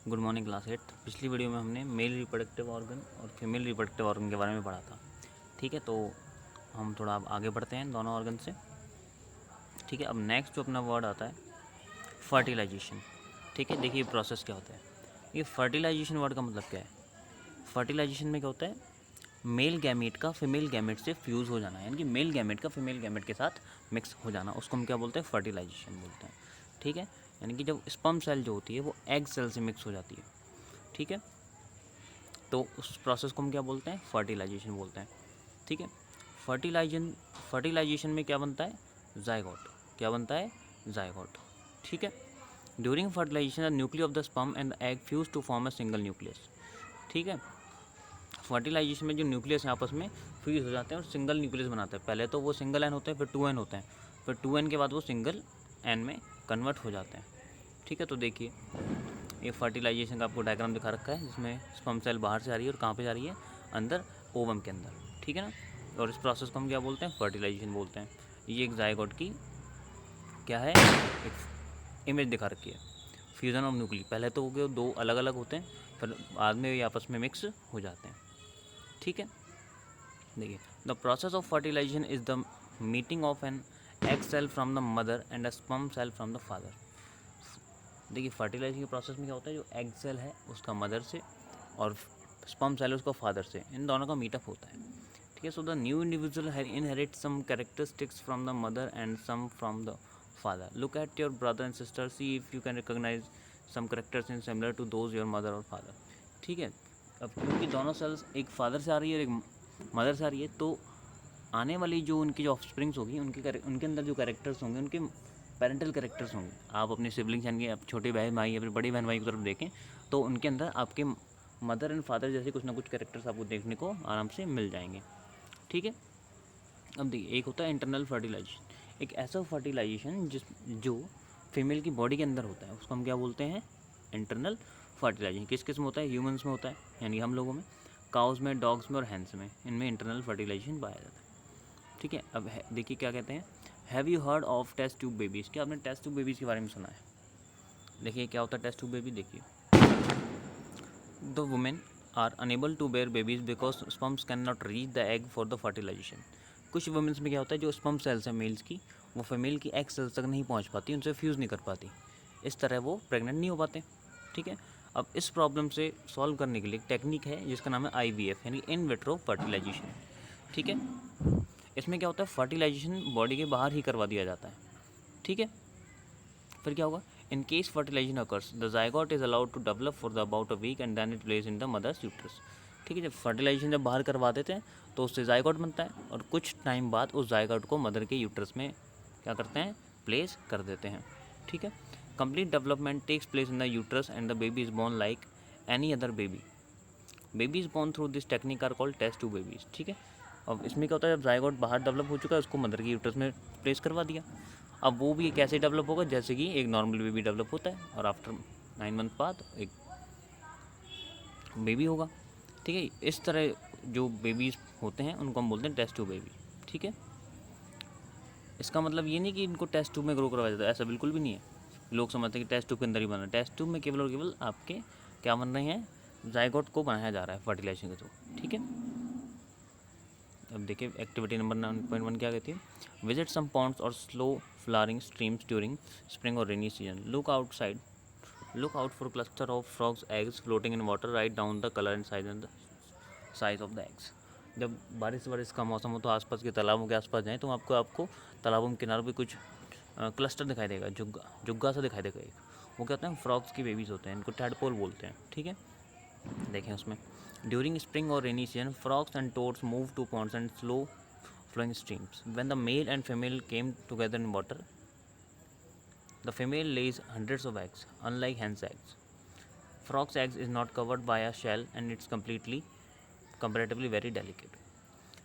Good morning class 8। पिछली video में हमने मेल रिप्रोडक्टिव ऑर्गन और फीमेल रिप्रोडक्टिव ऑर्गन के बारे में पढ़ा था। ठीक है, तो हम थोड़ा अब आगे बढ़ते हैं दोनों ऑर्गन से। ठीक है, अब नेक्स्ट जो अपना वर्ड आता है फर्टिलाइजेशन। ठीक है, देखिए प्रोसेस क्या होता है। ये फर्टिलाइजेशन वर्ड का मतलब क्या है। फर्टिलाइजेशन में क्या होता है, मेल गैमेट का फीमेल गैमेट से फ्यूज़ हो जाना, यानी कि मेल गैमेट का फीमेल गैमेट के साथ मिक्स हो जाना, उसको हम क्या बोलते हैं, फर्टिलाइजेशन बोलते हैं। ठीक है, यानी कि जब स्पर्म सेल जो होती है वो एग सेल से मिक्स हो जाती है। ठीक है, तो उस प्रोसेस को हम क्या बोलते हैं, फर्टिलाइजेशन बोलते हैं। ठीक है, फर्टिलाइजेशन में क्या बनता है, जाइगोट। क्या बनता है, जाइगोट। ठीक है, during fertilisation the nucleus of the sperm and the egg fuse to form a single nucleus. ठीक है, फर्टिलाइजेशन में जो न्यूक्लियस हैं आपस में फ्यूज हो जाते हैं और सिंगल न्यूक्लियस बनाते हैं। पहले तो वो सिंगल एन होते हैं, फिर 2n होते हैं, फिर 2n के बाद वो सिंगल एन में कन्वर्ट हो जाते हैं। ठीक है, तो देखिए ये फर्टिलाइजेशन का आपको डायग्राम दिखा रखा है, जिसमें स्पर्म सेल बाहर से आ रही है और कहाँ पे जा रही है, अंदर ओवम के अंदर। ठीक है ना, और इस प्रोसेस को हम क्या बोलते हैं, फर्टिलाइजेशन बोलते हैं। ये एक जायगोट की क्या है, एक इमेज दिखा रखी है, फ्यूज़न ऑफ न्यूक्ली। पहले तो वो दो अलग अलग होते हैं, फिर बाद में ये आपस में मिक्स हो जाते हैं। ठीक है, देखिए the process of fertilisation is the meeting of an egg cell from the mother and a sperm cell from the father. देखिए फर्टिलाइजेशन के प्रोसेस में क्या होता है, जो एग सेल है उसका मदर से और स्पर्म सेल उसका फादर से, इन दोनों का मीटअप होता है। ठीक है, so the new individual inherit some characteristics from the mother and some from the father. Look at your brother and sister, see if you can recognise some characters in similar to those your mother और father. ठीक है, अब क्योंकि दोनों sales एक father से आ रही है और एक मदर से आ रही है, तो आने वाली जो उनकी जो ऑफस्प्रिंग्स होगी, उनके अंदर जो कैरेक्टर्स होंगे, उनके पेरेंटल कैरेक्टर्स होंगे। आप अपने सिबलिंग्स यानी कि आप छोटे बहन भाई या फिर बड़ी बहन भाई की तरफ देखें तो उनके अंदर आपके मदर एंड फादर जैसे कुछ ना कुछ कैरेक्टर्स आपको देखने को आराम से मिल जाएंगे। ठीक है, अब देखिए एक होता है इंटरनल फर्टिलाइजेशन, एक ऐसा फर्टिलाइजेशन जो फीमेल की बॉडी के अंदर होता है, उसको हम क्या बोलते हैं, इंटरनल फर्टिलाइजेशन। किस किस में होता है, ह्यूमंस में होता है यानी हम लोगों में, काउस में, डॉग्स में और हैंड्स में, इनमें इंटरनल फर्टिलाइजेशन पाया जाता है। ठीक है, अब देखिए क्या कहते हैं, have you heard of test tube babies. क्या आपने टेस्ट ट्यूब बेबीज़ के बारे में सुना है। देखिए क्या होता है टेस्ट ट्यूब बेबी, देखिए the women are unable to bear babies because sperms can not reach the egg for the fertilisation. कुछ वुमेन्स में क्या होता है, जो स्पर्म सेल्स हैं मेल्स की, वो फीमेल की एग सेल्स तक नहीं पहुंच पाती, उनसे फ्यूज़ नहीं कर पाती, इस तरह वो प्रेग्नेंट नहीं हो पाते। ठीक है, अब इस प्रॉब्लम से सॉल्व करने के लिए एक टेक्निक है जिसका नाम है IVF यानी इन विट्रो फर्टिलाइजेशन। ठीक है, इसमें क्या होता है, फर्टिलाइजेशन बॉडी के बाहर ही करवा दिया जाता है। ठीक है, फिर क्या होगा, in case fertilisation occurs the zygote is allowed to develop for the about a week and then it place in the mother's uterus. ठीक है, जब फर्टिलाइजेशन जब बाहर करवा देते हैं तो उससे जायगोट बनता है और कुछ टाइम बाद उस जायगोट को मदर के यूट्रस में क्या करते हैं, प्लेस कर देते हैं। ठीक है, complete development takes place in the uterus and the baby is born like any other baby. Baby is born through this technique are called test tube babies. ठीक है, अब इसमें क्या होता है, जब जायगोट बाहर डेवलप हो चुका है उसको मदर के यूट्रस में प्लेस करवा दिया। अब वो भी कैसे डेवलप होगा, जैसे कि एक नॉर्मल बेबी डेवलप होता है और आफ्टर 9 मंथ बाद एक बेबी होगा। ठीक है, इस तरह जो बेबीज होते हैं उनको हम बोलते हैं टेस्ट ट्यूब बेबी। ठीक है, इसका मतलब ये नहीं कि इनको टेस्ट ट्यूब में ग्रो करवाया जाता है, ऐसा बिल्कुल भी नहीं है। लोग समझते हैं कि टेस्ट ट्यूब के अंदर ही बना है, टेस्ट ट्यूब में केवल और केवल आपके क्या बन रहे हैं, जायगोट को बनाया जा रहा है फर्टिलाइजेशन के थ्रू। ठीक है, अब देखिए एक्टिविटी नंबर 9.1 क्या कहती है, विजिट सम पॉन्ड्स और slow flowering streams during spring और rainy season. Look out for cluster of frogs eggs floating in water, write down the colour and size of the eggs. जब बारिश का मौसम हो तो आसपास के तालाबों के आसपास जाएँ तो आपको तालाबों के किनारों पे कुछ क्लस्टर दिखाई देगा, जुग्गा सा दिखाई देगा एक, वो क्या होते हैं, फ्रॉग्स की बेबीज़ होते हैं, इनको टैडपोल बोलते हैं। ठीक है, देखें उसमें, ड्यूरिंग स्प्रिंग और rainy season frogs and toads move to ponds and slow flowing streams. When the male and female came together in water, the female lays hundreds of eggs, unlike hen's eggs. Frog's eggs is not covered by a shell and it's comparatively very delicate.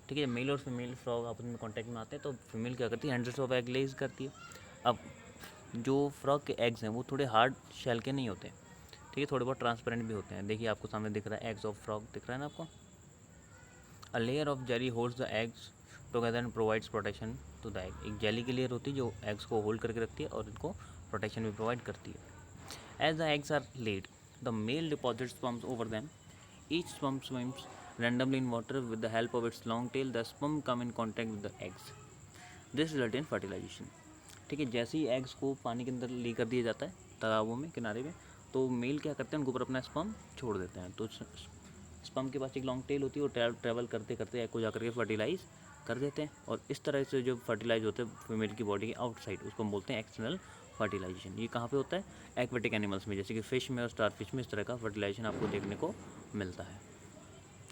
ठीक है, mail और female frog आपस में contact में आते हैं तो female क्या करती है, हंड्रेड्स ऑफ एग लेज करती है। अब जो फ्रॉग के एग्स हैं वो थोड़े हार्ड शेल के नहीं होते, ठीक है, थोड़े बहुत ट्रांसपेरेंट भी होते हैं। देखिए आपको सामने दिख रहा है एग्स ऑफ फ्रॉग, दिख रहा है ना आपको। A layer of jelly holds the eggs together and provides protection to the egg. एक जेली की लेयर होती है जो एग्स को होल्ड करके रखती है और इनको प्रोटेक्शन भी प्रोवाइड करती है। As the eggs are laid, The male deposits sperms over them. Each sperm swims randomly in water with the help of its long tail. The sperm come in contact with the eggs. This result in fertilization. ठीक है, जैसे ही eggs को पानी के अंदर ले कर दिया जाता है तालाबों में किनारे में, तो मेल क्या करते हैं, उनके ऊपर अपना स्पर्म छोड़ देते हैं। तो स्पर्म के पास एक लॉन्ग टेल होती है, वो ट्रैवल करते करते एग को जाकर के फर्टिलाइज कर देते हैं, और इस तरह से जो फर्टिलाइज होते हैं फीमेल की बॉडी के आउटसाइड, उसको हम बोलते हैं एक्सटर्नल फर्टिलाइजेशन। ये कहाँ पे होता है, एक्वेटिक एनिमल्स में, जैसे कि फिश में और स्टार फिश में इस तरह का फर्टिलाइजेशन आपको देखने को मिलता है।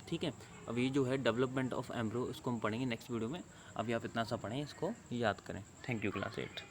ठीक है, अब ये जो है डेवलपमेंट ऑफ एम्ब्रो, इसको हम पढ़ेंगे नेक्स्ट वीडियो में। अभी आप इतना सा पढ़ें, इसको याद करें। Thank you class 8।